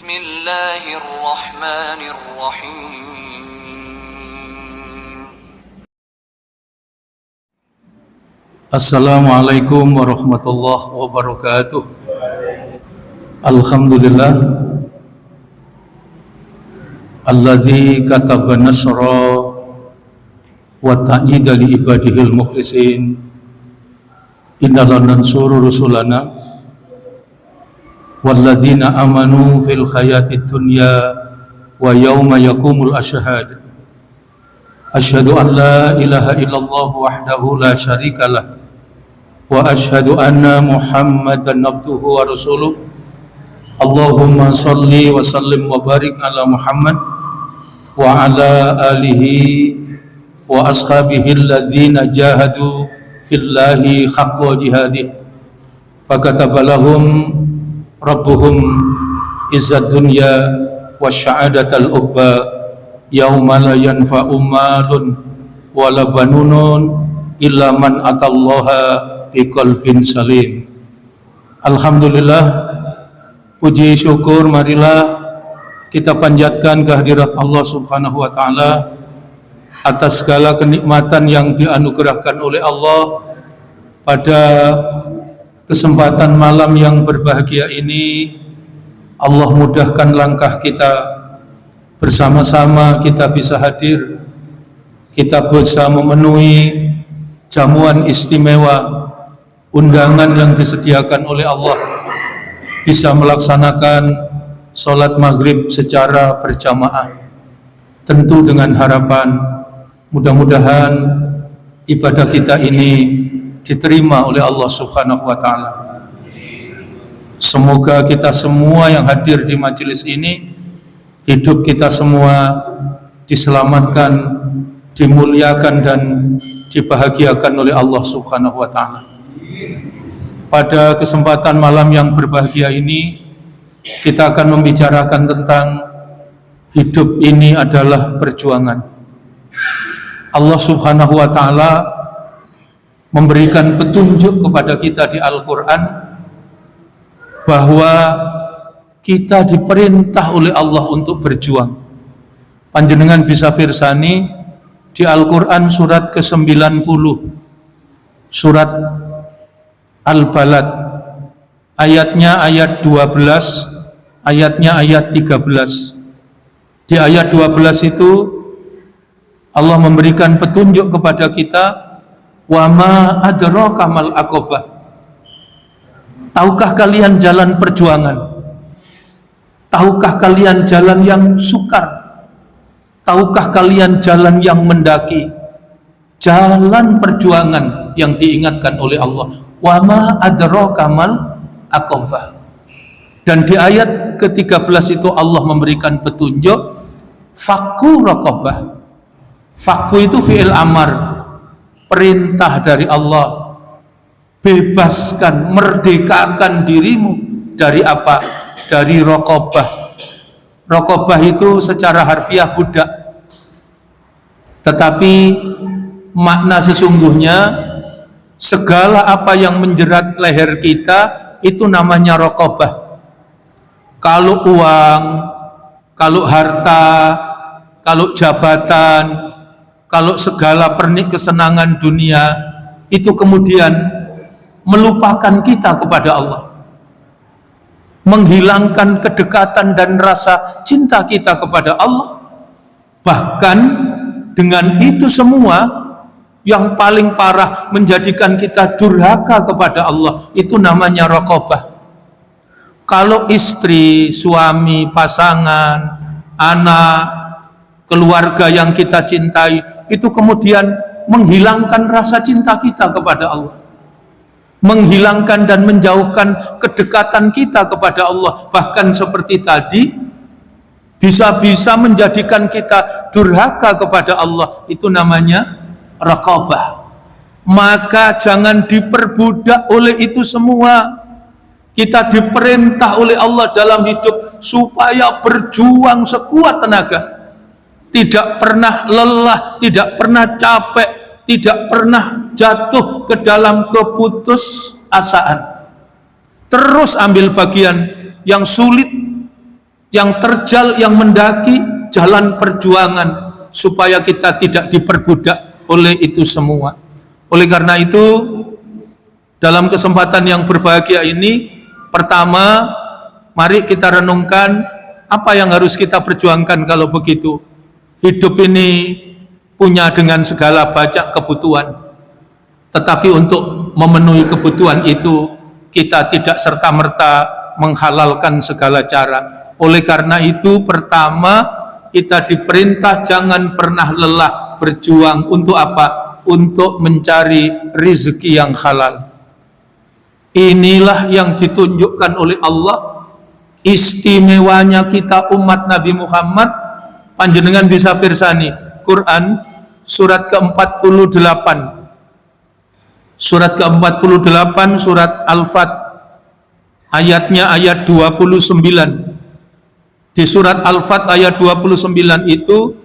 Bismillahirrahmanirrahim. Assalamualaikum warahmatullahi wabarakatuh. Alhamdulillah alladzi kataba nasra wa ta'ida li ibadihil mukhlisin inna lanansuru rusulana walladzina amanu fil hayatid dunya wa yawma yaqumul ashhad. Asyhadu an la ilaha illallah wahdahu la syarikalah wa asyhadu anna Muhammadan abduhu wa rasuluh. Allahumma salli wa sallim wa barik ala Muhammad wa ala alihi wa ashabihi alladzina jahadu fillahi haqqa jihadih fakataba lahum rabbuhum izzad dunya wa sya'adatal uqba yauma la yanfa'u malun wala banunun illa man atallaha biqalbin salim. Alhamdulillah, puji syukur marilah kita panjatkan kehadirat Allah Subhanahu wa taala atas segala kenikmatan yang dianugerahkan oleh Allah pada kesempatan malam yang berbahagia ini. Allah mudahkan langkah kita, bersama-sama kita bisa hadir, kita bisa memenuhi jamuan istimewa, undangan yang disediakan oleh Allah, bisa melaksanakan sholat maghrib secara berjamaah, tentu dengan harapan mudah-mudahan ibadah kita ini diterima oleh Allah Subhanahu wa taala. Semoga kita semua yang hadir di majelis ini, hidup kita semua diselamatkan, dimuliakan dan dibahagiakan oleh Allah Subhanahu wa taala. Pada kesempatan malam yang berbahagia ini, kita akan membicarakan tentang hidup ini adalah perjuangan. Allah Subhanahu wa taala memberikan petunjuk kepada kita di Al-Qur'an bahwa kita diperintah oleh Allah untuk berjuang. Panjenengan bisa pirsani di Al-Qur'an surat ke-90, surat Al-Balad, ayatnya ayat 12, ayatnya ayat 13. Di ayat 12 itu Allah memberikan petunjuk kepada kita, wa ma adraka mal aqabah. Tahukah kalian jalan perjuangan? Tahukah kalian jalan yang sukar? Tahukah kalian jalan yang mendaki? Jalan perjuangan yang diingatkan oleh Allah. Wa ma adraka mal aqabah. Dan di ayat ke-13 itu Allah memberikan petunjuk, fakku raqabah. Fakku itu fi'il amar, perintah dari Allah. Bebaskan, merdekakan dirimu dari apa? Dari raqabah. Raqabah itu secara harfiah budak, tetapi makna sesungguhnya segala apa yang menjerat leher kita itu namanya raqabah. Kalau uang, kalau harta, kalau jabatan, kalau segala pernik kesenangan dunia itu kemudian melupakan kita kepada Allah, menghilangkan kedekatan dan rasa cinta kita kepada Allah. Bahkan dengan itu semua, yang paling parah menjadikan kita durhaka kepada Allah, itu namanya raqabah. Kalau istri, suami, pasangan, anak, keluarga yang kita cintai itu kemudian menghilangkan rasa cinta kita kepada Allah, menghilangkan dan menjauhkan kedekatan kita kepada Allah, bahkan seperti tadi bisa-bisa menjadikan kita durhaka kepada Allah, itu namanya raqabah. Maka jangan diperbudak oleh itu semua. Kita diperintah oleh Allah dalam hidup supaya berjuang sekuat tenaga, tidak pernah lelah, tidak pernah capek, tidak pernah jatuh ke dalam keputusasaan. Terus ambil bagian yang sulit, yang terjal, yang mendaki jalan perjuangan supaya kita tidak diperbudak oleh itu semua. Oleh karena itu, dalam kesempatan yang berbahagia ini, pertama, mari kita renungkan apa yang harus kita perjuangkan kalau begitu. Hidup ini punya dengan segala banyak kebutuhan, tetapi untuk memenuhi kebutuhan itu kita tidak serta-merta menghalalkan segala cara. Oleh karena itu, pertama, kita diperintah jangan pernah lelah berjuang. Untuk apa? Untuk mencari rezeki yang halal. Inilah yang ditunjukkan oleh Allah, istimewanya kita umat Nabi Muhammad. Panjenengan bisa pirsani Quran surat ke-48, surat ke-48, surat Al-Fat, ayatnya ayat 29. Di surat Al-Fat ayat 29 itu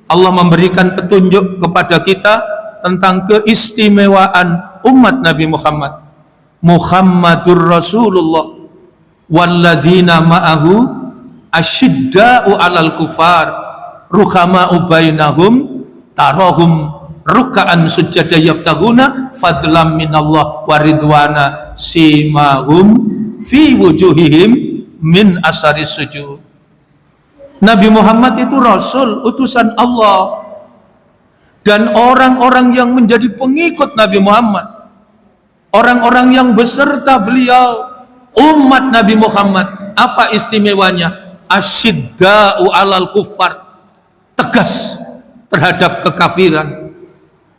Allah memberikan petunjuk kepada kita tentang keistimewaan umat Nabi Muhammad. Muhammadur Rasulullah walladzina ma'ahu asyidda'u 'alal kufar ruhama'u bainahum tarahum ruk'an sujada yabtaghuna fadlam minallah wa ridwana simahum fi wujuhihim min asaris sujud. Nabi Muhammad itu Rasul, utusan Allah. Dan orang-orang yang menjadi pengikut Nabi Muhammad, orang-orang yang beserta beliau, umat Nabi Muhammad, apa istimewanya? Asyidda'u 'alal kufar, tegas terhadap kekafiran,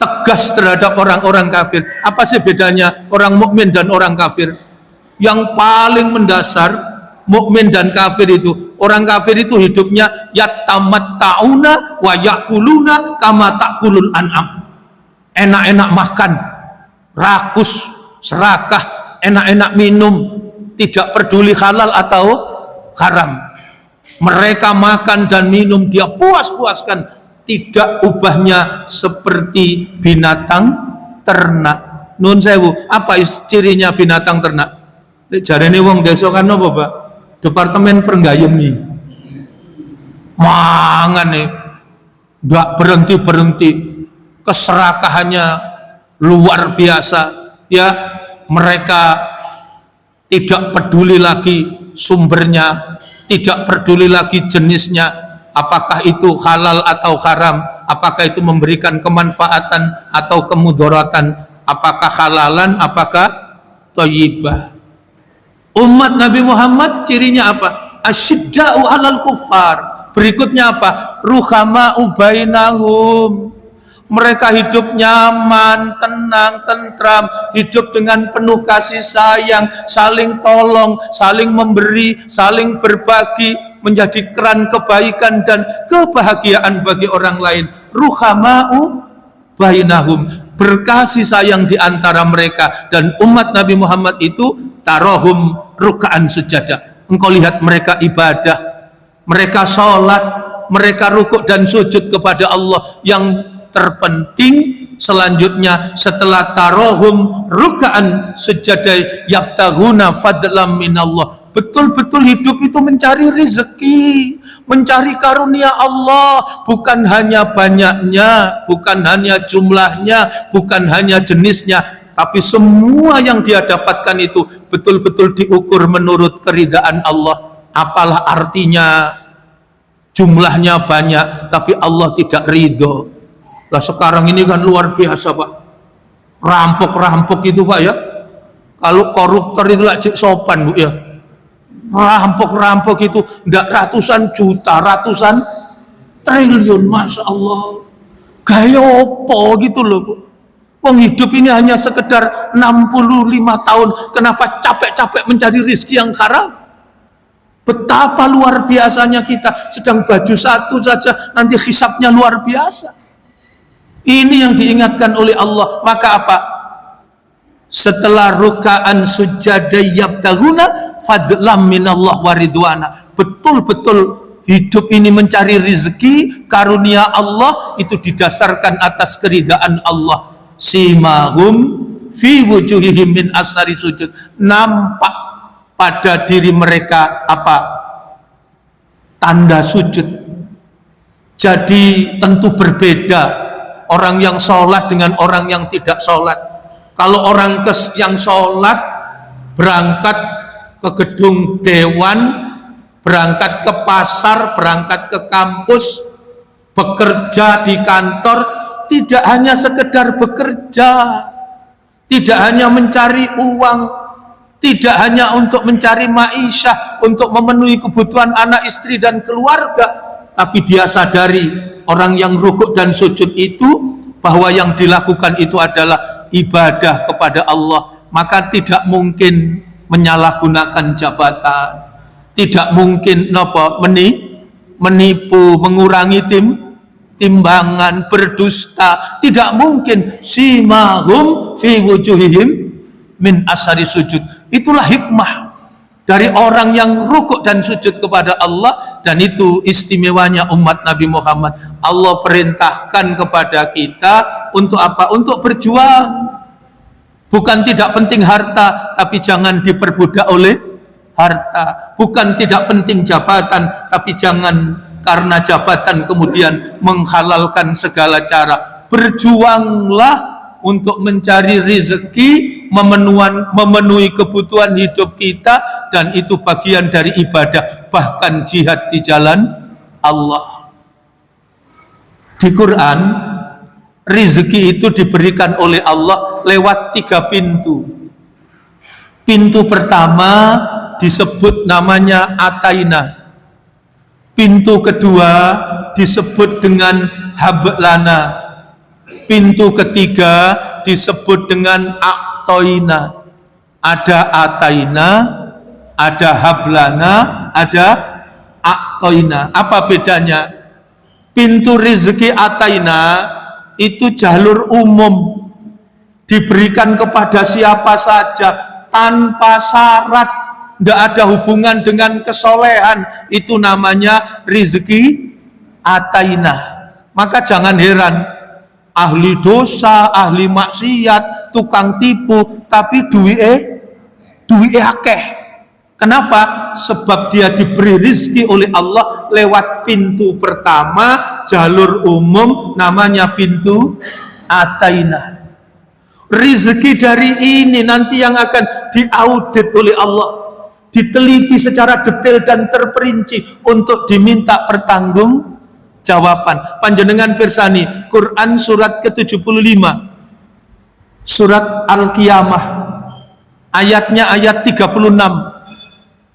tegas terhadap orang-orang kafir. Apa sih bedanya orang mukmin dan orang kafir? Yang paling mendasar, mukmin dan kafir itu, orang kafir itu hidupnya yatamatta'una wa yakuluna kama ta'kulul an'am. Enak-enak makan, rakus, serakah, enak-enak minum, tidak peduli halal atau haram. Mereka makan dan minum, dia puas-puaskan, tidak ubahnya seperti binatang ternak. Nun sewu, apa cirinya binatang ternak? Jarene wong desa kan apa, Pak? Departemen Penggayemi. Mangan nih, nggak berhenti-berhenti, keserakahannya luar biasa. Ya, mereka tidak peduli lagi sumbernya, tidak peduli lagi jenisnya, apakah itu halal atau haram, apakah itu memberikan kemanfaatan atau kemudaratan, apakah halalan, apakah thayyibah. Umat Nabi Muhammad cirinya apa? Asyidda'u 'alal kufar. Berikutnya apa? Ruhama'u bainahum. Mereka hidup nyaman, tenang, tentram, hidup dengan penuh kasih sayang, saling tolong, saling memberi, saling berbagi, menjadi keran kebaikan dan kebahagiaan bagi orang lain. Ruhama'u bainahum, berkasih sayang di antara mereka. Dan umat Nabi Muhammad itu tarohum ruk'an sujada. Engkau lihat mereka ibadah, mereka sholat, mereka rukuk dan sujud kepada Allah. Yang terpenting selanjutnya setelah tarohum ruk'an sujada yabtaghuna fadlam minallah, betul-betul hidup itu mencari rezeki, mencari karunia Allah, bukan hanya banyaknya, bukan hanya jumlahnya, bukan hanya jenisnya, tapi semua yang dia dapatkan itu betul-betul diukur menurut keridaan Allah. Apalah artinya jumlahnya banyak tapi Allah tidak ridho. Lah sekarang ini kan luar biasa, Pak. Rampok-rampok itu, Pak, ya. Kalau koruptor itu lah cek sopan, Bu, ya. Rampok-rampok itu ndak ratusan juta, ratusan triliun, Masya Allah. Gaya opo gitu loh, Bu. Wong hidup ini hanya sekedar 65 tahun, kenapa capek-capek mencari rezeki yang haram? Betapa luar biasanya kita, sedang baju satu saja nanti hisabnya luar biasa. Ini yang diingatkan oleh Allah. Maka apa? Setelah ruka'an sujada yabtaghuna fadlam minallah wa ridwana, betul-betul hidup ini mencari rezeki, karunia Allah itu didasarkan atas keridaan Allah. Simahum fi wujuhihim min asari sujud, nampak pada diri mereka apa? tanda sujud. Jadi tentu berbeda orang yang sholat dengan orang yang tidak sholat. Kalau orang yang sholat berangkat ke gedung dewan, berangkat ke pasar, berangkat ke kampus, bekerja di kantor, tidak hanya sekedar bekerja, tidak hanya mencari uang, tidak hanya untuk mencari ma'isyah, untuk memenuhi kebutuhan anak istri dan keluarga, tapi dia sadari orang yang rukuk dan sujud itu bahwa yang dilakukan itu adalah ibadah kepada Allah, maka tidak mungkin menyalahgunakan jabatan, tidak mungkin menipu, mengurangi timbangan, berdusta, tidak mungkin. Simahum fi wujuhihim min asari sujud. Itulah hikmah dari orang yang rukuk dan sujud kepada Allah, dan itu istimewanya umat Nabi Muhammad. Allah perintahkan kepada kita untuk apa? Untuk berjuang. Bukan tidak penting harta, tapi jangan diperbudak oleh harta. Bukan tidak penting jabatan, tapi jangan karena jabatan kemudian menghalalkan segala cara. Berjuanglah untuk mencari rezeki, memenuhi kebutuhan hidup kita, dan itu bagian dari ibadah, bahkan jihad di jalan Allah. Di Quran, rezeki itu diberikan oleh Allah lewat 3 pintu. Pintu pertama disebut namanya Ataina. Pintu kedua disebut dengan Hablana. Pintu ketiga disebut dengan Aktoina. Ada Ataina, ada Hablana, ada Aktoina. Apa bedanya? Pintu rezeki Ataina itu jalur umum, diberikan kepada siapa saja tanpa syarat, tidak ada hubungan dengan kesolehan. Itu namanya rezeki Ataina. Maka jangan heran, ahli dosa, ahli maksiat, tukang tipu, tapi duwe akeh. Kenapa? Sebab dia diberi rizki oleh Allah lewat pintu pertama, jalur umum, namanya pintu Ataina. Rizki dari ini nanti yang akan diaudit oleh Allah, diteliti secara detail dan terperinci untuk diminta pertanggungjawaban. Panjenengan pirsani Quran surat ke-75, surat Al-Qiyamah, ayatnya ayat 36.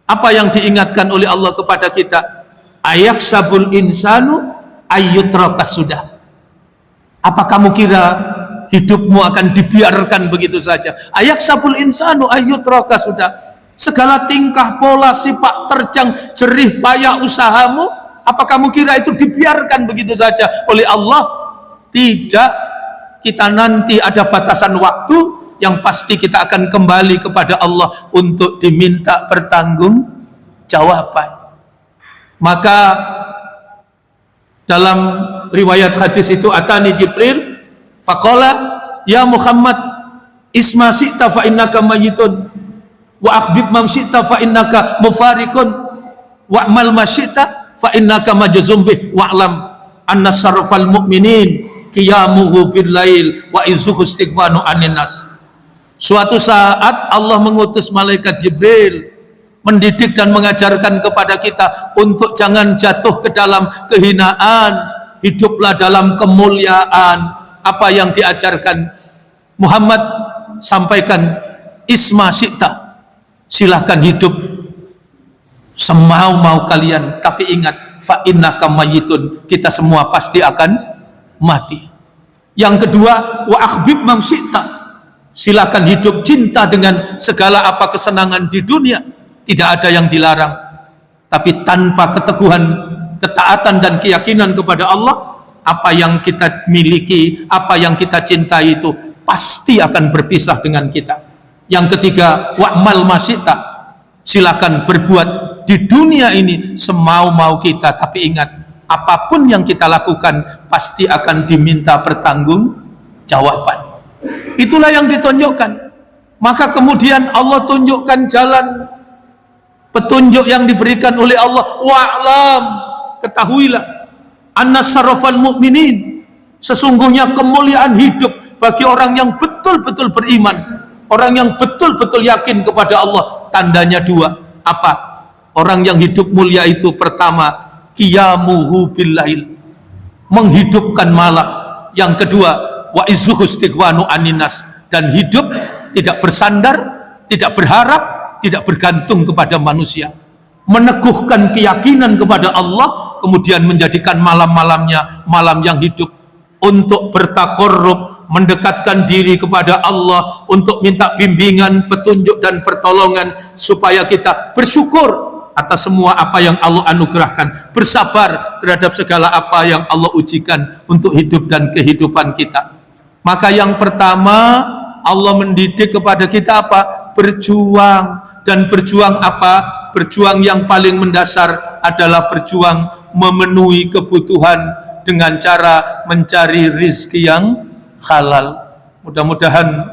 Apa yang diingatkan oleh Allah kepada kita? Ayaksabul insanu ayyutraka sudah. Apa kamu kira hidupmu akan dibiarkan begitu saja? Ayaksabul insanu ayyutraka sudah. Segala tingkah, pola, sifat, terjang, jerih, payah usahamu, apa kamu kira itu dibiarkan begitu saja oleh Allah? Tidak. Kita nanti ada batasan waktu yang pasti kita akan kembali kepada Allah untuk diminta pertanggungjawaban. Maka dalam riwayat hadis itu, atani Jibril faqala ya Muhammad isma syi'ta fa innaka mayyitun wa akhbib man syi'ta fa innaka mufarikun wa amal ma syi'ta fa innaka majzum bih wa'lam anna sarfal mu'minin qiyamuhu bil lail wa izuhu istighfanu anin nas. Suatu saat Allah mengutus malaikat Jibril mendidik dan mengajarkan kepada kita untuk jangan jatuh ke dalam kehinaan, hiduplah dalam kemuliaan. Apa yang diajarkan Muhammad? Sampaikan isma syi'ta, silahkan hidup semau-mau kalian, tapi ingat fa innaka mayyitun, kita semua pasti akan mati. Yang kedua, wa akhbib man syi'ta, silakan hidup cinta dengan segala apa kesenangan di dunia, tidak ada yang dilarang, tapi tanpa keteguhan, ketaatan dan keyakinan kepada Allah, apa yang kita miliki, apa yang kita cintai itu pasti akan berpisah dengan kita. Yang ketiga, wa'mal masyita, silakan berbuat di dunia ini semau-mau kita, tapi ingat, apapun yang kita lakukan pasti akan diminta pertanggungjawaban. Itulah yang ditunjukkan. Maka kemudian Allah tunjukkan jalan petunjuk yang diberikan oleh Allah. Wa'lam, ketahuilah, annas sarafal mu'minin, sesungguhnya kemuliaan hidup bagi orang yang betul-betul beriman, orang yang betul-betul yakin kepada Allah. Tandanya dua. Apa? Orang yang hidup mulia itu pertama, qiyamuhu billail, menghidupkan malam. Yang kedua, wa izzuhu istighwanu aninas, dan hidup tidak bersandar, tidak berharap, tidak bergantung kepada manusia, meneguhkan keyakinan kepada Allah, kemudian menjadikan malam-malamnya malam yang hidup untuk bertakarrub, mendekatkan diri kepada Allah, untuk minta bimbingan, petunjuk dan pertolongan, supaya kita bersyukur atas semua apa yang Allah anugerahkan, bersabar terhadap segala apa yang Allah ujikan untuk hidup dan kehidupan kita. Maka yang pertama, Allah mendidik kepada kita apa? Berjuang. Dan berjuang apa? Berjuang yang paling mendasar adalah berjuang memenuhi kebutuhan dengan cara mencari rizki yang halal. Mudah-mudahan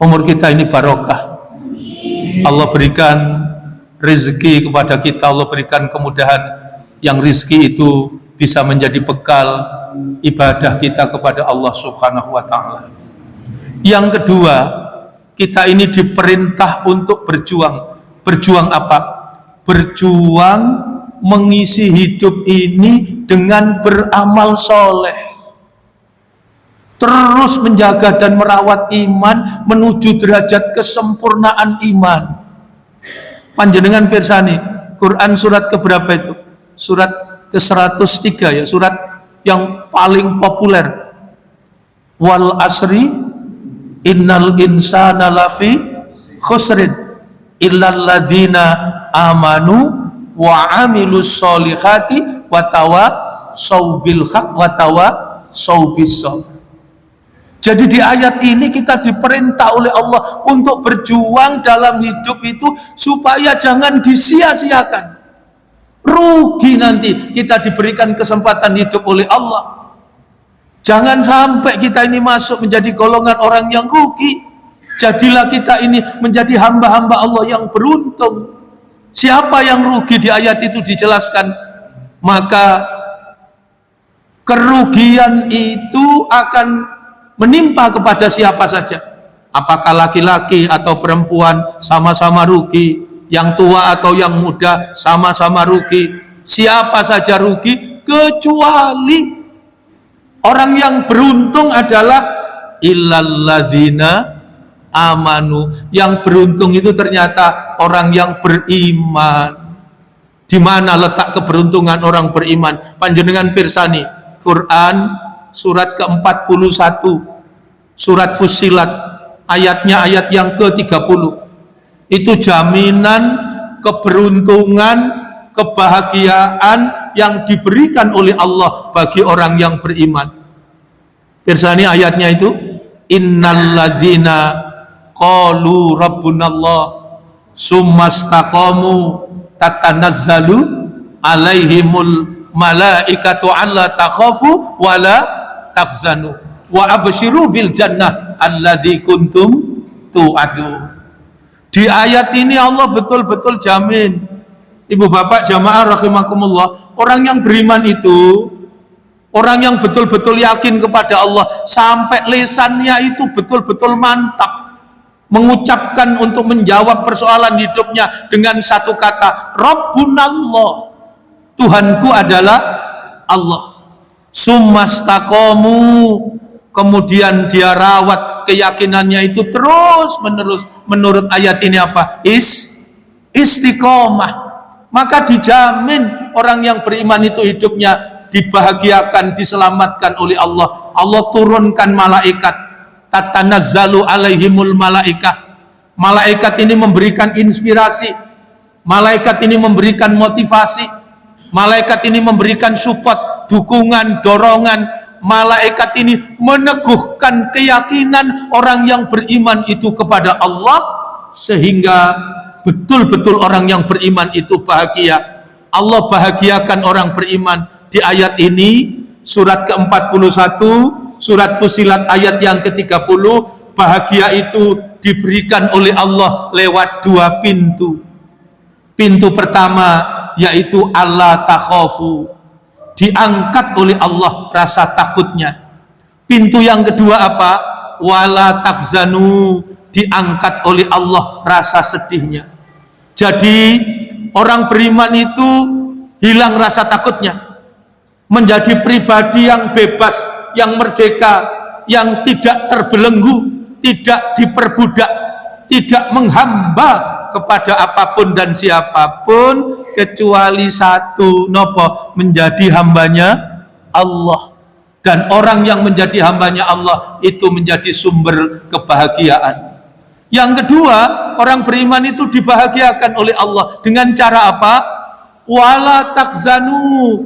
umur kita ini barokah. Allah berikan rezeki kepada kita, Allah berikan kemudahan, yang rizki itu bisa menjadi bekal ibadah kita kepada Allah Subhanahu wa ta'ala. Yang kedua, kita ini diperintah untuk berjuang. Berjuang apa? Berjuang mengisi hidup ini dengan beramal soleh, terus menjaga dan merawat iman menuju derajat kesempurnaan iman. Panjenengan pirsani, Quran surat keberapa itu? Surat ke-103 ya, surat yang paling populer. Wal asri innal insana lafi khusrin illal ladzina amanu wa amilus solihati wa tawassaw bil haq wa tawassaw bis sabr. Jadi di ayat ini kita diperintah oleh Allah untuk berjuang dalam hidup itu supaya jangan disia-siakan. Rugi nanti kita diberikan kesempatan hidup oleh Allah. Jangan sampai kita ini masuk menjadi golongan orang yang rugi. Jadilah kita ini menjadi hamba-hamba Allah yang beruntung. Siapa yang rugi di ayat itu dijelaskan? Maka kerugian itu akan menimpa kepada siapa saja, apakah laki-laki atau perempuan, sama-sama rugi. Yang tua atau yang muda, sama-sama rugi. Siapa saja rugi, kecuali orang yang beruntung adalah illalladzina amanu. Yang beruntung itu ternyata orang yang beriman. Di mana letak keberuntungan orang beriman? Panjenengan pirsani, Quran surat ke-41, surat Fussilat, ayatnya ayat yang ke-30. Itu jaminan keberuntungan, kebahagiaan yang diberikan oleh Allah bagi orang yang beriman. Pirsani ayatnya itu, innalladzina qalu rabbunallah summastaqamu tatanazzalu alaihimul malaikatu alla takhafu wala tahzanu wa abshiru bil jannah alladzi kuntum tu'adun. Di ayat ini Allah betul-betul jamin, ibu bapak jamaah rahimakumullah, orang yang beriman itu orang yang betul-betul yakin kepada Allah, sampai lisannya itu betul-betul mantap mengucapkan untuk menjawab persoalan hidupnya dengan satu kata, Rabbunallah, Tuhanku adalah Allah. Summastaqamu, kemudian dia rawat keyakinannya itu terus menerus. Menurut ayat ini apa? Istiqomah. Maka dijamin orang yang beriman itu hidupnya dibahagiakan, diselamatkan oleh Allah. Allah turunkan malaikat, tatanazzalu alaihimul malaikah. Malaikat ini memberikan inspirasi, malaikat ini memberikan motivasi, malaikat ini memberikan support, dukungan, dorongan. Malaikat ini meneguhkan keyakinan orang yang beriman itu kepada Allah, sehingga betul-betul orang yang beriman itu bahagia. Allah bahagiakan orang beriman. Di ayat ini, surat ke-41, surat Fussilat ayat yang ke-30, bahagia itu diberikan oleh Allah lewat dua pintu. Pintu pertama yaitu Allah takhafu, diangkat oleh Allah rasa takutnya. Pintu yang kedua apa? Wala tahzanu, diangkat oleh Allah rasa sedihnya. Jadi orang beriman itu hilang rasa takutnya, menjadi pribadi yang bebas, yang merdeka, yang tidak terbelenggu, tidak diperbudak, tidak menghamba kepada apapun dan siapapun kecuali satu, nopo, menjadi hambanya Allah. Dan orang yang menjadi hambanya Allah itu menjadi sumber kebahagiaan. Yang kedua, orang beriman itu dibahagiakan oleh Allah dengan cara apa? Wala takzanu,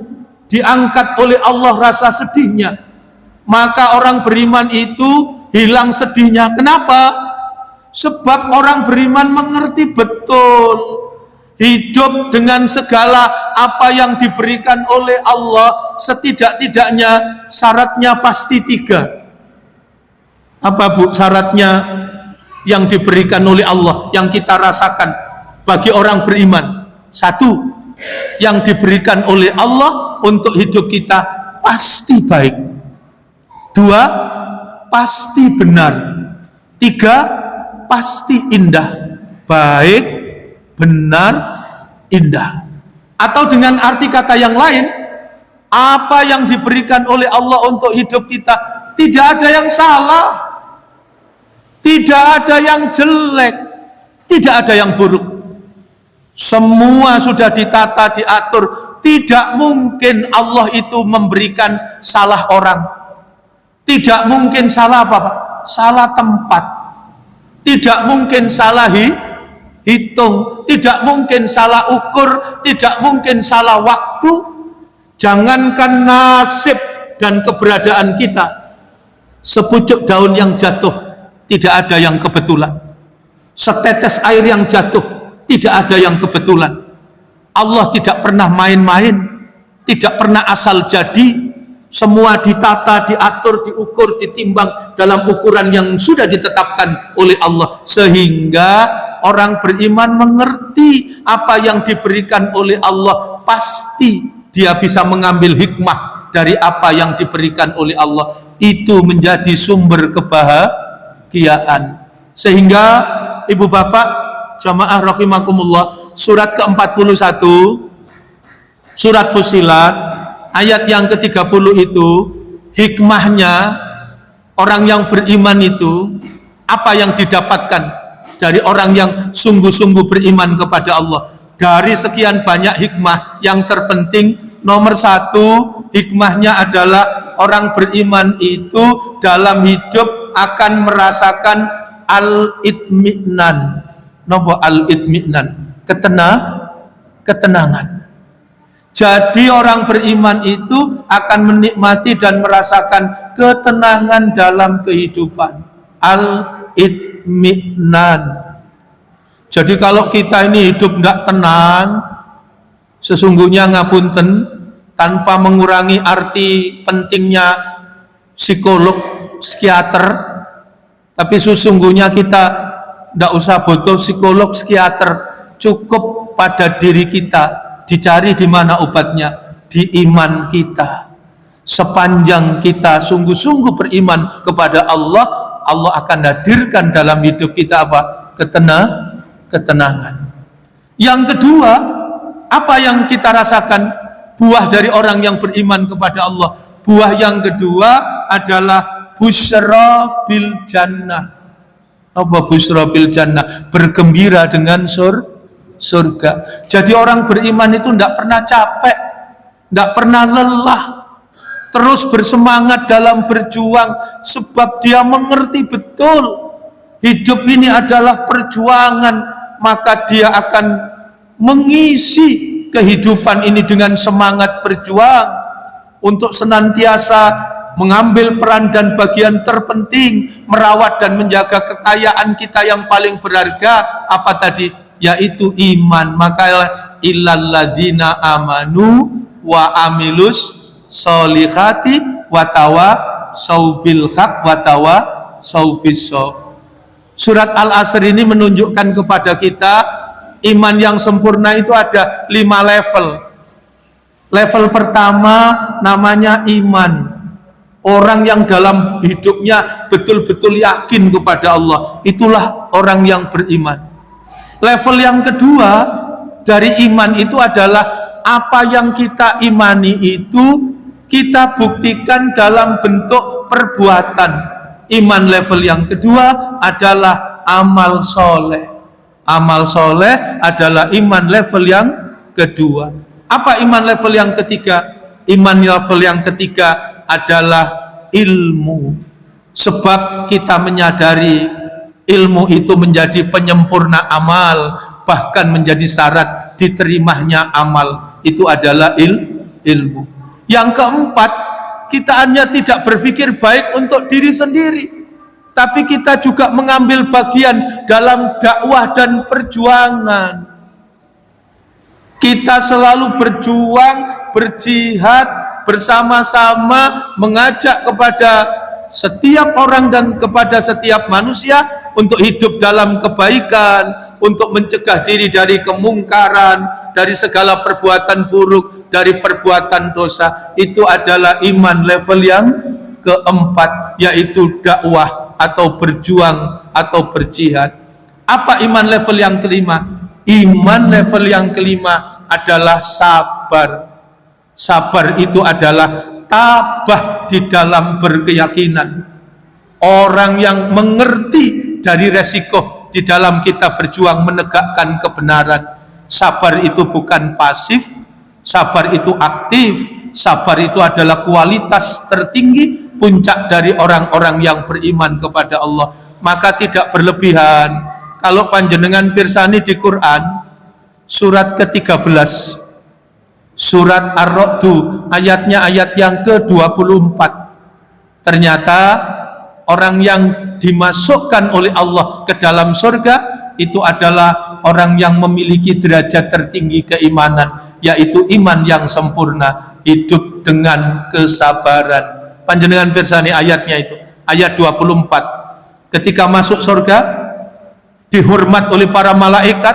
diangkat oleh Allah rasa sedihnya. Maka orang beriman itu hilang sedihnya. Kenapa? Sebab orang beriman mengerti betul hidup dengan segala apa yang diberikan oleh Allah, setidak-tidaknya syaratnya pasti 3. Apa Bu syaratnya yang diberikan oleh Allah yang kita rasakan bagi orang beriman? 1, yang diberikan oleh Allah untuk hidup kita pasti baik. 2, pasti benar. 3, pasti indah. Baik, benar, indah. Atau dengan arti kata yang lain, apa yang diberikan oleh Allah untuk hidup kita tidak ada yang salah, tidak ada yang jelek, tidak ada yang buruk. Semua sudah ditata, diatur. Tidak mungkin Allah itu memberikan salah orang. Tidak mungkin salah apa, Pak? Salah tempat. Tidak mungkin salah hitung, tidak mungkin salah ukur, tidak mungkin salah waktu. Jangankan nasib dan keberadaan kita, sepucuk daun yang jatuh tidak ada yang kebetulan, setetes air yang jatuh tidak ada yang kebetulan. Allah tidak pernah main-main, tidak pernah asal jadi. Semua ditata, diatur, diukur, ditimbang dalam ukuran yang sudah ditetapkan oleh Allah. Sehingga orang beriman mengerti apa yang diberikan oleh Allah. Pasti dia bisa mengambil hikmah dari apa yang diberikan oleh Allah. Itu menjadi sumber kebahagiaan. Sehingga ibu bapak, jamaah rahimakumullah, surat ke-41, surat Fussilat, ayat yang ke-30 itu, hikmahnya orang yang beriman itu, apa yang didapatkan dari orang yang sungguh-sungguh beriman kepada Allah. Dari sekian banyak hikmah, yang terpenting nomor 1, hikmahnya adalah orang beriman itu dalam hidup akan merasakan al-itmi'nan. Nopo al-itmi'nan? Ketenangan. Jadi orang beriman itu akan menikmati dan merasakan ketenangan dalam kehidupan. Al-itmi'nan. Jadi kalau kita ini hidup tidak tenang, sesungguhnya ngapunten, tanpa mengurangi arti pentingnya psikolog, psikiater, tapi sesungguhnya kita tidak usah butuh psikolog, psikiater, cukup pada diri kita. Dicari di mana obatnya? Di iman kita. Sepanjang kita sungguh-sungguh beriman kepada Allah, Allah akan hadirkan dalam hidup kita apa? Ketenangan. Yang kedua, apa yang kita rasakan buah dari orang yang beriman kepada Allah? Buah yang kedua adalah busra bil jannah. Apa busra bil jannah? Bergembira dengan surga. Jadi orang beriman itu tidak pernah capek, tidak pernah lelah, terus bersemangat dalam berjuang, sebab dia mengerti betul hidup ini adalah perjuangan, maka dia akan mengisi kehidupan ini dengan semangat berjuang untuk senantiasa mengambil peran dan bagian terpenting merawat dan menjaga kekayaan kita yang paling berharga. Apa tadi? Yaitu iman. Maka illalladzina amanu wa amilus solihati watawa bil haq watawa bis. Surat Al-Asr ini menunjukkan kepada kita Iman yang sempurna itu ada 5 level. Level pertama namanya iman. Orang yang dalam hidupnya betul-betul yakin kepada Allah, itulah orang yang beriman. Level yang kedua dari iman itu adalah apa yang kita imani itu kita buktikan dalam bentuk perbuatan. Iman level yang kedua adalah amal soleh. Amal soleh adalah iman level yang kedua. Apa iman level yang ketiga? Iman level yang ketiga adalah ilmu. Sebab kita menyadari ilmu itu menjadi penyempurna amal, bahkan menjadi syarat diterimanya amal. Itu adalah ilmu. Yang keempat, kita hanya tidak berpikir baik untuk diri sendiri, tapi kita juga mengambil bagian dalam dakwah dan perjuangan. Kita selalu berjuang, berjihad bersama-sama, mengajak kepada setiap orang dan kepada setiap manusia untuk hidup dalam kebaikan, untuk mencegah diri dari kemungkaran, dari segala perbuatan buruk, dari perbuatan dosa. Itu adalah iman level yang keempat, yaitu dakwah atau berjuang atau berjihad. Apa iman level yang kelima? Iman level yang kelima adalah sabar. Sabar itu adalah tabah di dalam berkeyakinan. Orang yang mengerti dari resiko di dalam kita berjuang menegakkan kebenaran. Sabar itu bukan pasif, sabar itu aktif, sabar itu adalah kualitas tertinggi, puncak dari orang-orang yang beriman kepada Allah. Maka tidak berlebihan. Kalau panjenengan pirsani di Quran surat ke-13, surat Ar-Ra'du, ayatnya ayat yang ke-24, ternyata orang yang dimasukkan oleh Allah ke dalam surga itu adalah orang yang memiliki derajat tertinggi keimanan, yaitu iman yang sempurna, hidup dengan kesabaran. Panjenengan pirsani ayatnya itu, ayat 24. Ketika masuk surga, dihormat oleh para malaikat,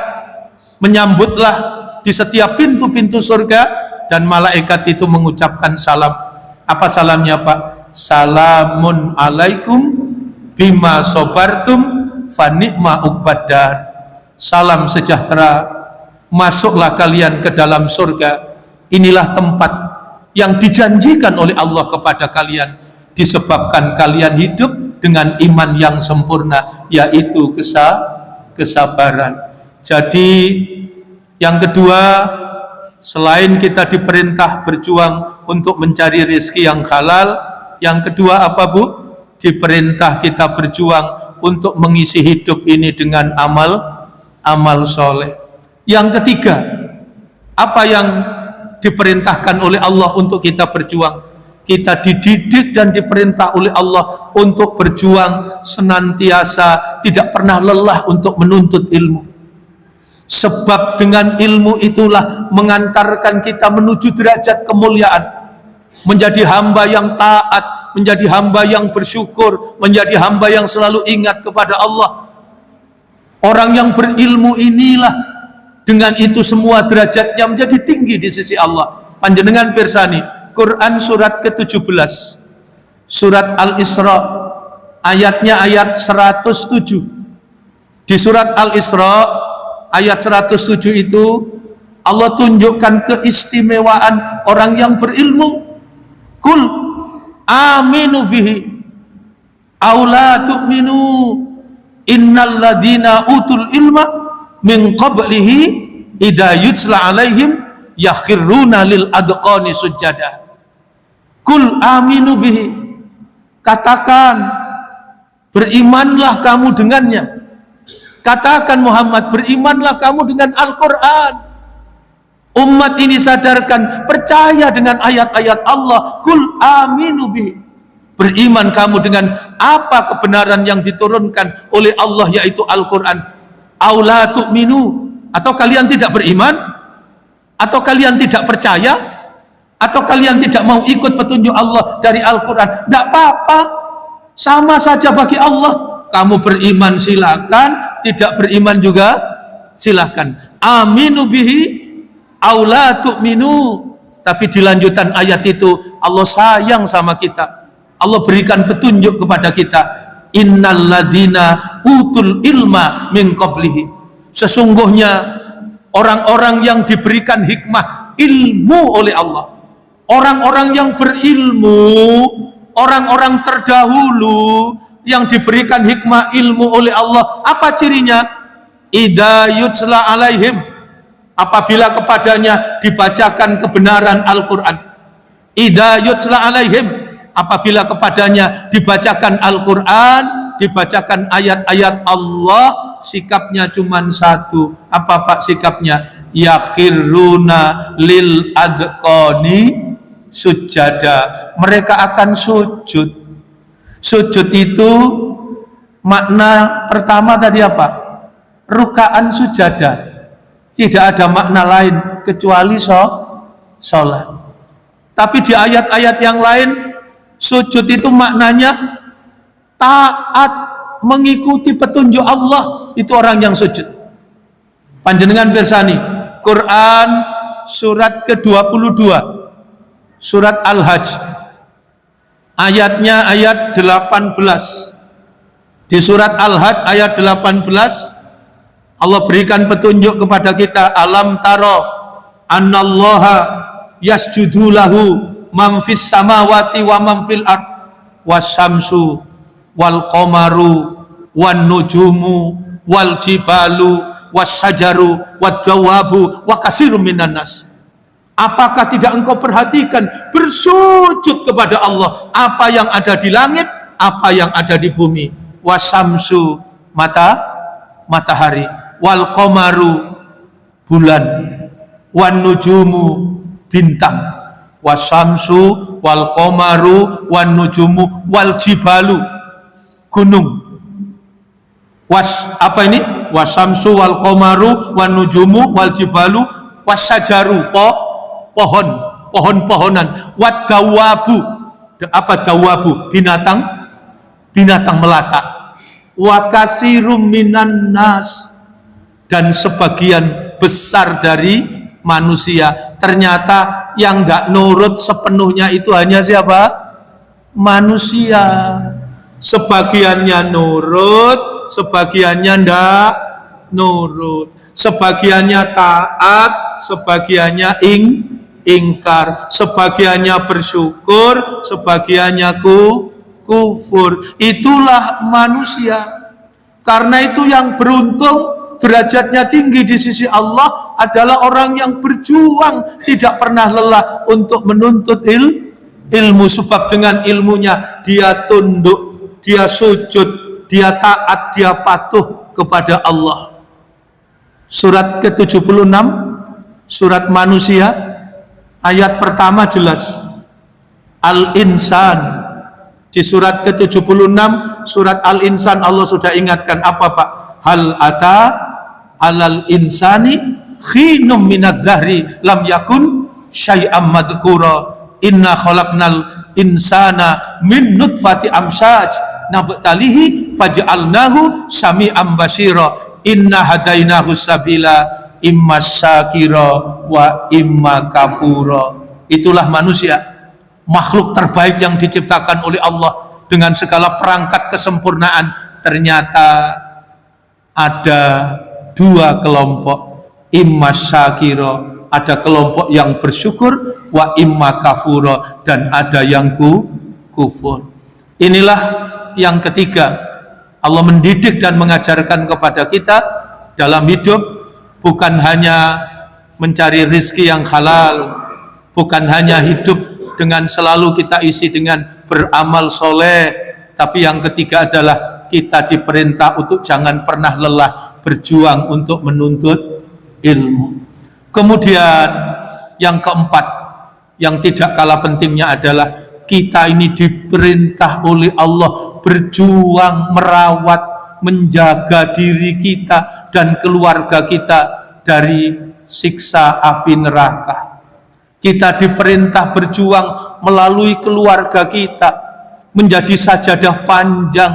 menyambutlah di setiap pintu-pintu surga, dan malaikat itu mengucapkan salam. Apa salamnya, Pak? Salamun alaikum bima sobartum fanikma uqbadar. Salam sejahtera, masuklah kalian ke dalam surga. Inilah tempat yang dijanjikan oleh Allah kepada kalian, disebabkan kalian hidup dengan iman yang sempurna, yaitu kesabaran. Jadi yang kedua, selain kita diperintah berjuang untuk mencari rezeki yang halal, yang kedua apa, Bu? Diperintah kita berjuang untuk mengisi hidup ini dengan amal soleh. Yang ketiga, apa yang diperintahkan oleh Allah untuk kita berjuang? Kita dididik dan diperintah oleh Allah untuk berjuang senantiasa, tidak pernah lelah untuk menuntut ilmu. Sebab dengan ilmu itulah mengantarkan kita menuju derajat kemuliaan, menjadi hamba yang taat, menjadi hamba yang bersyukur, menjadi hamba yang selalu ingat kepada Allah. Orang yang berilmu inilah dengan itu semua derajatnya menjadi tinggi di sisi Allah. Panjenengan pirsani Quran surat ke-17, surat Al-Isra, ayatnya ayat 107. Di surat Al-Isra ayat 107 itu Allah tunjukkan keistimewaan orang yang berilmu. Kul aminu bihi aw la tu'minu innal ladzina utul ilma min qablihi idza yutla alaihim yakhiruna lil adqani sujada. Kul aminu bihi, katakan berimanlah kamu dengannya. Katakan Muhammad, berimanlah kamu dengan Al-Quran. Umat ini sadarkan, percaya dengan ayat-ayat Allah. Kul aminu bihi, beriman kamu dengan apa kebenaran yang diturunkan oleh Allah, yaitu Al-Quran. Aw la tu'minu, atau kalian tidak beriman, atau kalian tidak percaya, atau kalian tidak mau ikut petunjuk Allah dari Al-Quran. Tidak apa-apa, sama saja bagi Allah. Kamu beriman silakan, tidak beriman juga silakan. aminu bihi aw la tu'minu. Tapi di lanjutan ayat itu Allah sayang sama kita. Allah berikan petunjuk kepada kita. Innal ladzina utul ilma min qablihi. Sesungguhnya orang-orang yang diberikan hikmah ilmu oleh Allah, orang-orang yang berilmu, orang-orang terdahulu yang diberikan hikmah ilmu oleh Allah, apa cirinya? Idza yutla alaihim, apabila kepadanya dibacakan kebenaran Al-Quran. Idza yutla alaihim, apabila kepadanya dibacakan Al-Quran, dibacakan ayat-ayat Allah, sikapnya cuma satu. Apa Pak sikapnya? Yakhiruna lil adqani sujada. Mereka akan sujud. Sujud itu makna pertama tadi apa? Rukaan sujada. Tidak ada makna lain kecuali sholat. Tapi di ayat-ayat yang lain, sujud itu maknanya taat, mengikuti petunjuk Allah. Itu orang yang sujud. Panjenengan pirsani Quran surat ke-22, surat Al-Hajj, ayatnya ayat 18. Di surat Al-Hajj ayat 18 Allah berikan petunjuk kepada kita. Alam taro annallaha yasjudu lahu man fis samawati wa man fil ard wasyamsu wal qamaru wan nujumu wal jibalu wassajaru waddawabu wa katsirun minan nas. Apakah tidak engkau perhatikan bersujud kepada Allah apa yang ada di langit, apa yang ada di bumi? Wasamsu matahari, wal qamaru bulan, wan nujumu bintang, wasamsu wal qamaru wan nujumu wal jibalu gunung. Wasamsu wal qamaru wan nujumu wal jibalu wassajaru pohon-pohonan, wadawabu dawabu binatang melata, wa katsirum minan nas, dan sebagian besar dari manusia. Ternyata yang enggak nurut sepenuhnya itu hanya siapa? Manusia. Sebagiannya nurut, sebagiannya enggak nurut, sebagiannya taat, sebagiannya ingkar, sebagiannya bersyukur, sebagiannya kufur. Itulah manusia. Karena itu yang beruntung, derajatnya tinggi di sisi Allah adalah orang yang berjuang, tidak pernah lelah untuk menuntut ilmu. Sebab dengan ilmunya dia tunduk, dia sujud, dia taat, dia patuh kepada Allah. Surat ke-76, surat manusia, ayat pertama jelas. Al-Insan. Di surat ke-76, surat Al-Insan, Allah sudah ingatkan apa Pak? Hal ata alal insani khinum minadz zahri lam yakun syai'am madhkura. Inna khalaqnal insana min nutfati amsyaj nabtalihi faj'alnahu sami'an basira. Inna hadainahu sabila imma syakira wa imma kafura. Itulah manusia, makhluk terbaik yang diciptakan oleh Allah dengan segala perangkat kesempurnaan. Ternyata ada dua kelompok, imma syakira, ada kelompok yang bersyukur, wa imma kafura, dan ada yang kufur. Inilah yang ketiga, Allah mendidik dan mengajarkan kepada kita dalam hidup bukan hanya mencari rizki yang halal, bukan hanya hidup dengan selalu kita isi dengan beramal soleh, tapi yang ketiga adalah kita diperintah untuk jangan pernah lelah berjuang untuk menuntut ilmu. Kemudian yang keempat, yang tidak kalah pentingnya adalah kita ini diperintah oleh Allah berjuang, merawat, menjaga diri kita dan keluarga kita dari siksa api neraka. Kita diperintah berjuang melalui keluarga kita, menjadi sajadah panjang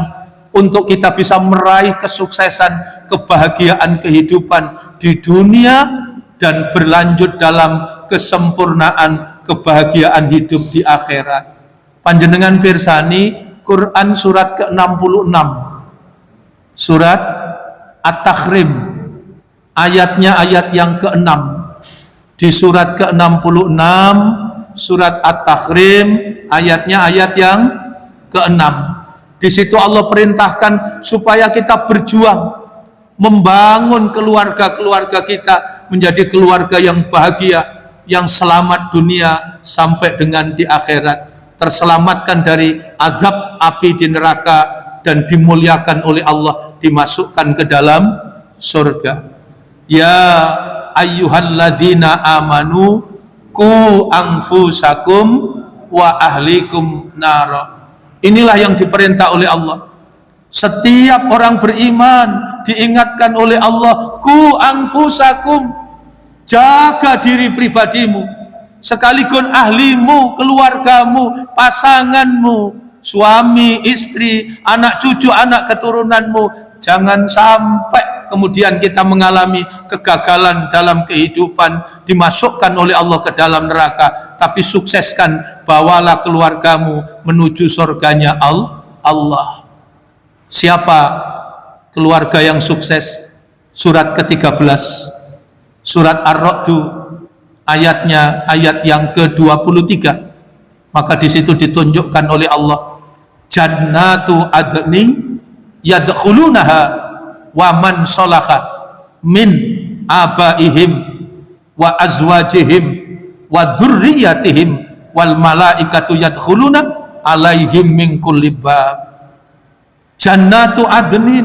untuk kita bisa meraih kesuksesan, kebahagiaan kehidupan di dunia dan berlanjut dalam kesempurnaan kebahagiaan hidup di akhirat. Panjenengan pirsani Quran surat ke-66, surat At-Tahrim, ayatnya ayat yang ke-6. Di surat ke-66 surat At-Tahrim, ayatnya ayat yang ke-6. Di situ Allah perintahkan supaya kita berjuang membangun keluarga-keluarga kita menjadi keluarga yang bahagia, yang selamat dunia sampai dengan di akhirat, terselamatkan dari azab api di neraka dan dimuliakan oleh Allah, dimasukkan ke dalam surga. Ya ayyuhalladzina amanu qu anfusakum wa ahlikum nara. Inilah yang diperintah oleh Allah. Setiap orang beriman diingatkan oleh Allah, qu anfusakum, jaga diri pribadimu, sekaligus ahlimu, keluargamu, pasanganmu, suami, istri, anak cucu, anak keturunanmu. Jangan sampai kemudian kita mengalami kegagalan dalam kehidupan, dimasukkan oleh Allah ke dalam neraka. Tapi sukseskan, bawalah keluargamu menuju surganya Allah. Siapa keluarga yang sukses? Surat ke-13, surat Ar-Ra'du, ayatnya ayat yang ke-23. Maka di situ ditunjukkan oleh Allah, jannatu adni yadkhulunaha wa man salaha min abaihim wa azwajihim wa dzurriyyatihim wal malaikatu yadkhuluna alaihim min kulli bab. Jannatu adnin,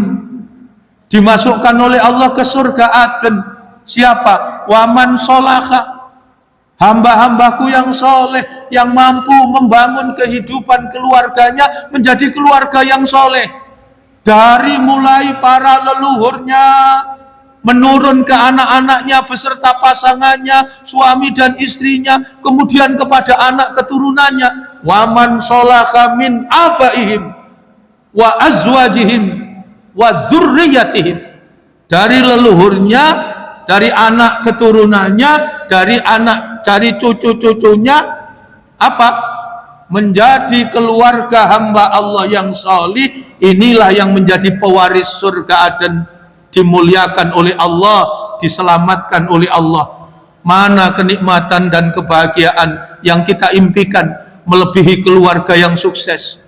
dimasukkan oleh Allah ke surga Aden. Siapa? Wa man salaha, hamba-hambaku yang soleh, yang mampu membangun kehidupan keluarganya menjadi keluarga yang soleh. Dari mulai para leluhurnya, menurun ke anak-anaknya beserta pasangannya, suami dan istrinya, kemudian kepada anak keturunannya. Waman sholaha min abaihim wa azwajihim wa dzurriyyatihim. Dari leluhurnya, dari anak keturunannya, dari cucu-cucunya, apa? Menjadi keluarga hamba Allah yang salih. Inilah yang menjadi pewaris surga Aden, dimuliakan oleh Allah, diselamatkan oleh Allah. Mana kenikmatan dan kebahagiaan yang kita impikan melebihi keluarga yang sukses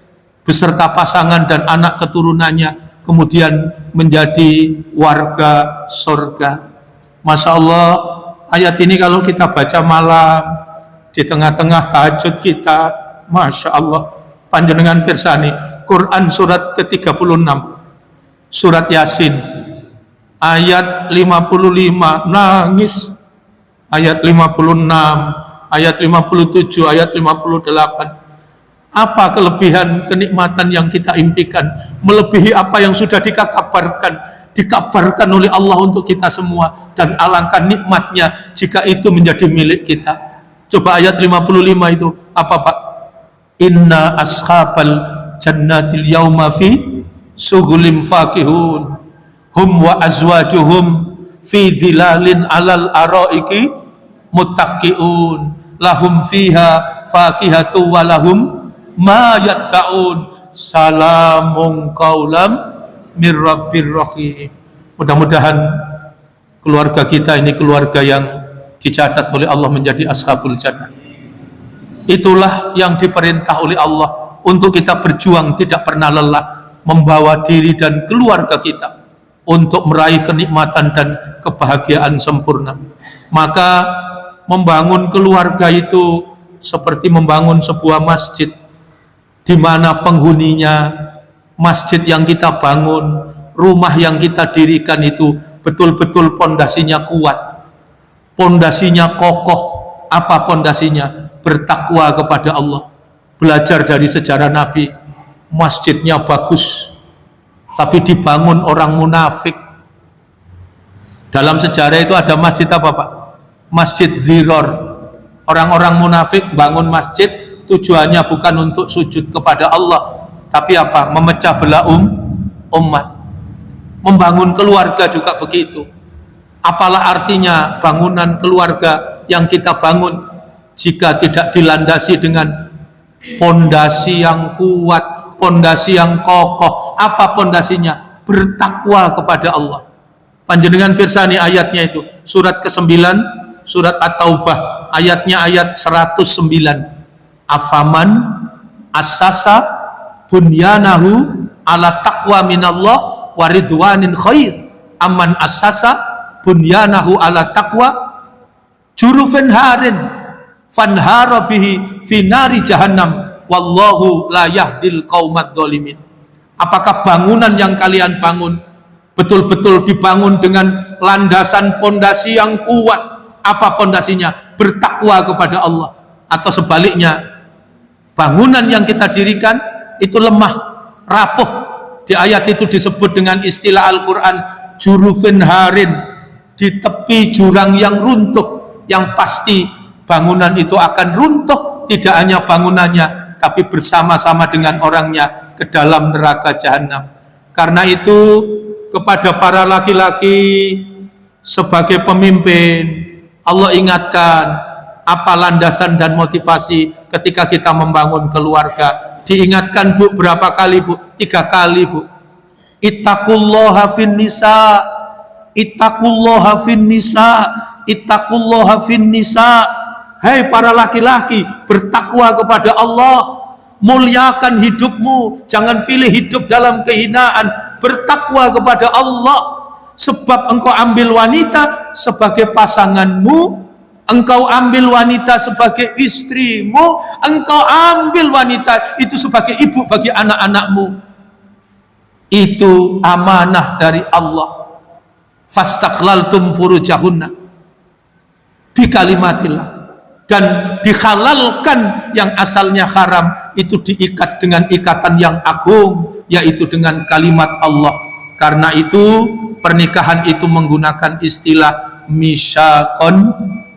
beserta pasangan dan anak keturunannya, kemudian menjadi warga surga. Masya Allah, ayat ini kalau kita baca malam di tengah-tengah tahajud kita, Masya Allah, panjenengan pirsani Quran surat ke-36, surat Yasin, ayat 55, nangis. Ayat 56, ayat 57, ayat 58. Apa kelebihan kenikmatan yang kita impikan melebihi apa yang sudah dikabarkan oleh Allah untuk kita semua, dan alangkah nikmatnya jika itu menjadi milik kita. Coba ayat 55 itu apa, Pak? Inna ashabal jannatil yauma fi sughulin fakihun hum wa azwajuhum fi dhilalin alal araiki muttaqiun lahum fiha fakihatu wa lahum ma yatta'un salamun qaulam mir rabbir rahim. Mudah-mudahan keluarga kita ini keluarga yang dicatat oleh Allah menjadi ashabul jannah. Itulah yang diperintah oleh Allah untuk kita berjuang tidak pernah lelah, membawa diri dan keluarga kita untuk meraih kenikmatan dan kebahagiaan sempurna. Maka membangun keluarga itu seperti membangun sebuah masjid, di mana penghuninya, masjid yang kita bangun, rumah yang kita dirikan itu betul-betul pondasinya kuat, pondasinya kokoh. Apa pondasinya? Bertakwa kepada Allah. Belajar dari sejarah Nabi, masjidnya bagus tapi dibangun orang munafik. Dalam sejarah itu ada masjid apa, Pak? Masjid Dziror. Orang-orang munafik bangun masjid tujuannya bukan untuk sujud kepada Allah, tapi apa? Memecah belah umat. Membangun keluarga juga begitu. Apalah artinya bangunan keluarga yang kita bangun jika tidak dilandasi dengan pondasi yang kuat, pondasi yang kokoh. Apa pondasinya? Bertakwa kepada Allah. Panjenengan pirsani ayatnya itu, surat ke-9, surat At-Taubah, ayatnya ayat 109. Afaman assasa bunyanahu ala taqwa minallah wa ridwanin khair amman assasa bunyanahu ala taqwa jurufin harin fanhara bihi fi nari jahannam wallahu la yahdil qaumadz zalimin. Apakah bangunan yang kalian bangun betul-betul dibangun dengan landasan pondasi yang kuat? Apa pondasinya? Bertakwa kepada Allah. Atau sebaliknya, bangunan yang kita dirikan itu lemah, rapuh. Di ayat itu disebut dengan istilah Al-Quran jurufin harin, di tepi jurang yang runtuh. Yang pasti bangunan itu akan runtuh, tidak hanya bangunannya, tapi bersama-sama dengan orangnya ke dalam neraka jahanam. Karena itu kepada para laki-laki sebagai pemimpin, Allah ingatkan apa landasan dan motivasi ketika kita membangun keluarga. Diingatkan Bu, berapa kali Bu? 3 kali Bu. Ittaqullaha fin nisa, ittaqullaha fin nisa, ittaqullaha fin nisa. Hai para laki-laki, bertakwa kepada Allah, muliakan hidupmu, jangan pilih hidup dalam kehinaan, bertakwa kepada Allah. Sebab engkau ambil wanita sebagai pasanganmu, engkau ambil wanita sebagai istrimu, engkau ambil wanita itu sebagai ibu bagi anak-anakmu. Itu amanah dari Allah. Fastaqlaltum furujahunna bi kalimatillah. Dan dihalalkan yang asalnya haram itu diikat dengan ikatan yang agung, yaitu dengan kalimat Allah. Karena itu pernikahan itu menggunakan istilah misaqon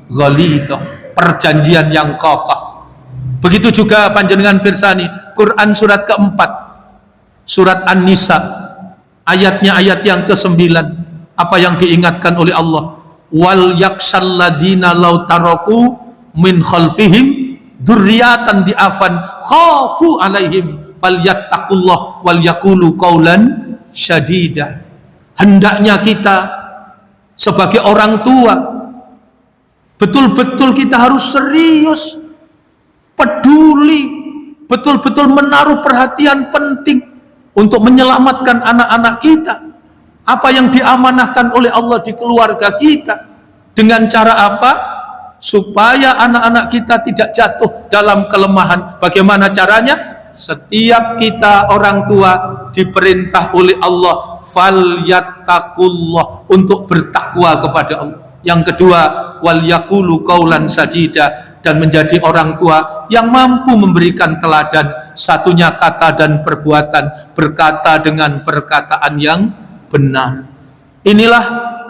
ghalidhah, perjanjian yang kokoh. Begitu juga panjenengan pirsani Quran surat keempat, surat An-Nisa, ayatnya ayat yang ke-9. Apa yang diingatkan oleh Allah? Wal yaksal ladzina law taraku min khalfihim dzurriatan diafan khafu alaihim falyattaqullah wal yaqulu qaulan syadida. Hendaknya kita sebagai orang tua betul-betul kita harus serius, peduli, betul-betul menaruh perhatian penting untuk menyelamatkan anak-anak kita. Apa yang diamanahkan oleh Allah di keluarga kita. Dengan cara apa? Supaya anak-anak kita tidak jatuh dalam kelemahan. Bagaimana caranya? Setiap kita orang tua diperintah oleh Allah falyattaqullah, untuk bertakwa kepada Allah. Yang kedua, wal yaqulu qaulan sadida, dan menjadi orang tua yang mampu memberikan teladan. Satunya kata dan perbuatan, berkata dengan perkataan yang benar. Inilah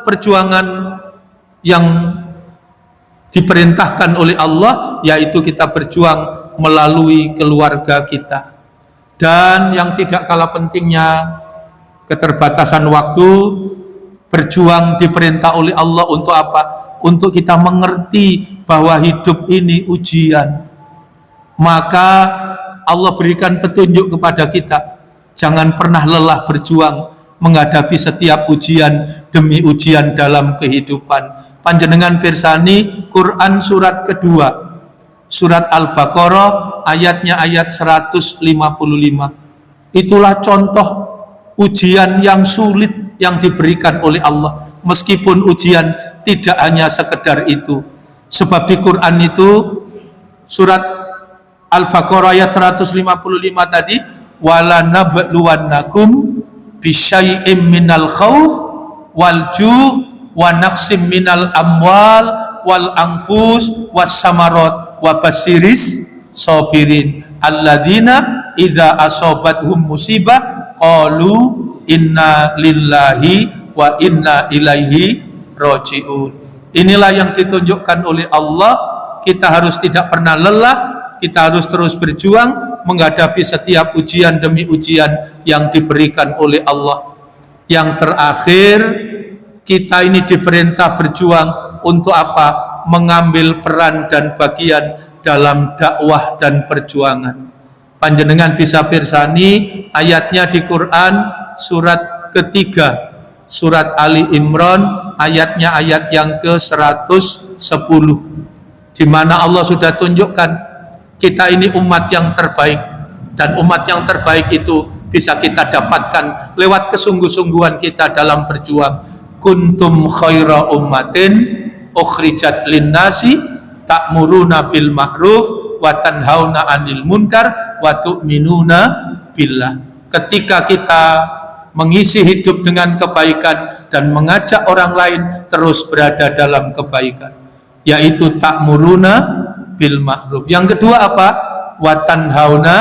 perjuangan yang diperintahkan oleh Allah, yaitu kita berjuang melalui keluarga kita. Dan yang tidak kalah pentingnya, keterbatasan waktu, berjuang diperintah oleh Allah untuk apa? Untuk kita mengerti bahwa hidup ini ujian. Maka Allah berikan petunjuk kepada kita, jangan pernah lelah berjuang menghadapi setiap ujian demi ujian dalam kehidupan. Panjenengan pirsani Quran surat kedua, surat Al-Baqarah, ayatnya ayat 155. Itulah contoh ujian yang sulit yang diberikan oleh Allah. Meskipun ujian tidak hanya sekedar itu. Sebab di Quran itu surat Al-Baqarah ayat 155 tadi, wala nabluwannakum bisyai'im minal khauf wal ju' wa naqsim minal amwal wal anfus was samarat wa basiris sabirin alladzina idza asabathum musibah qalu inna lillahi wa inna ilaihi rajiun. Inilah yang ditunjukkan oleh Allah. Kita harus tidak pernah lelah, kita harus terus berjuang menghadapi setiap ujian demi ujian yang diberikan oleh Allah. Yang terakhir, kita ini diperintah berjuang untuk apa? Mengambil peran dan bagian dalam dakwah dan perjuangan. Panjenengan bisa pirsani ayatnya di Quran surat ketiga, surat Ali Imran, ayatnya ayat yang ke-110, di mana Allah sudah tunjukkan kita ini umat yang terbaik, dan umat yang terbaik itu bisa kita dapatkan lewat kesungguh-sungguhan kita dalam berjuang. Kuntum khaira ummatin ukhrijat linnasi ta'muruna bil ma'ruf wa tanhauna 'anil munkar wa tu'minuna billah. Ketika kita mengisi hidup dengan kebaikan dan mengajak orang lain terus berada dalam kebaikan, yaitu ta'muruna bil ma'ruf. Yang kedua apa? Wa tanhauna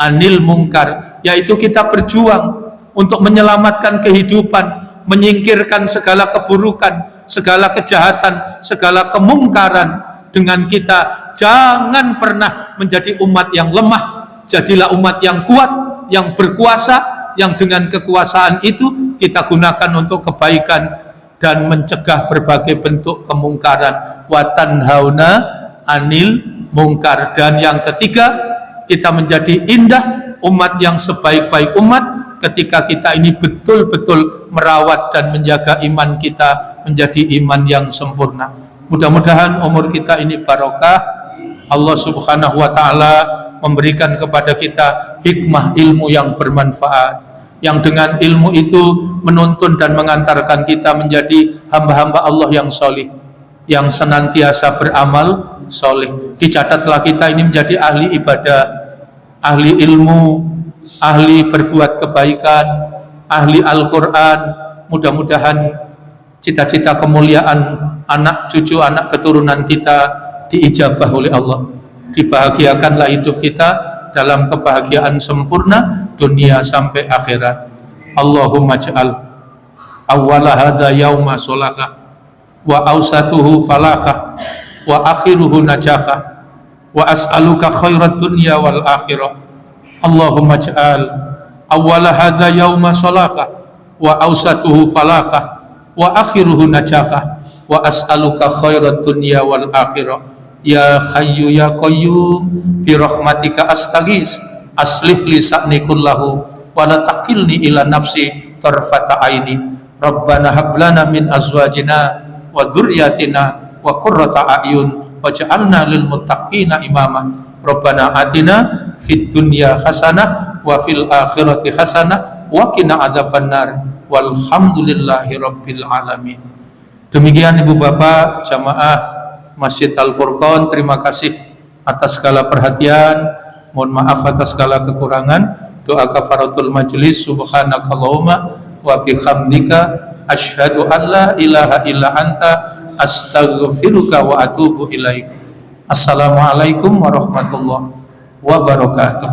'anil munkar, yaitu kita berjuang untuk menyelamatkan kehidupan, menyingkirkan segala keburukan, segala kejahatan, segala kemungkaran. Dengan kita jangan pernah menjadi umat yang lemah, jadilah umat yang kuat, yang berkuasa, yang dengan kekuasaan itu kita gunakan untuk kebaikan dan mencegah berbagai bentuk kemungkaran. Wa tanhauna 'anil munkar. Dan yang ketiga, kita menjadi indah, umat yang sebaik-baik umat, ketika kita ini betul-betul merawat dan menjaga iman kita menjadi iman yang sempurna. Mudah-mudahan umur kita ini barokah. Allah Subhanahu wa ta'ala memberikan kepada kita hikmah ilmu yang bermanfaat, yang dengan ilmu itu menuntun dan mengantarkan kita menjadi hamba-hamba Allah yang solih, yang senantiasa beramal soleh. Dicatatlah kita ini menjadi ahli ibadah, ahli ilmu, ahli berbuat kebaikan, ahli Al-Quran. Mudah-mudahan cita-cita kemuliaan anak cucu, anak keturunan kita diijabah oleh Allah. Dibahagiakanlah hidup kita dalam kebahagiaan sempurna dunia sampai akhirat. Allahumma ja'al awwala hadha yauma solaka wa awsatuhu falaka wa akhiruhu najaka wa as'aluka khairat dunya wal akhirah. Allahumma ja'al awwala hadha yauma solaka wa awsatuhu falaka wa akhiruhu najaka wa as'aluka khairat dunya wal akhirah. Ya Hayyu ya Qayyum bi rahmatika astaghis aslih li sa'ni kullahu wa la taqilni ila nafsi tarfata aini. Rabbana hab lana min azwajina wa dzurriyyatina wa qurrata a'yun waj'alna lil muttaqina imama. Rabbana atina fid dunya hasanah wa fil akhirati hasanah wa qina adzabannar. Walhamdulillahi rabbil alamin. Demikian Ibu Bapak jamaah Masjid Al-Furqan, terima kasih atas segala perhatian, mohon maaf atas segala kekurangan. Doa kafaratul majlis, subhanakallahumma wa bihamdika asyhadu an la ilaha illa anta astaghfiruka wa atubu ilaik. Assalamualaikum warahmatullahi wabarakatuh.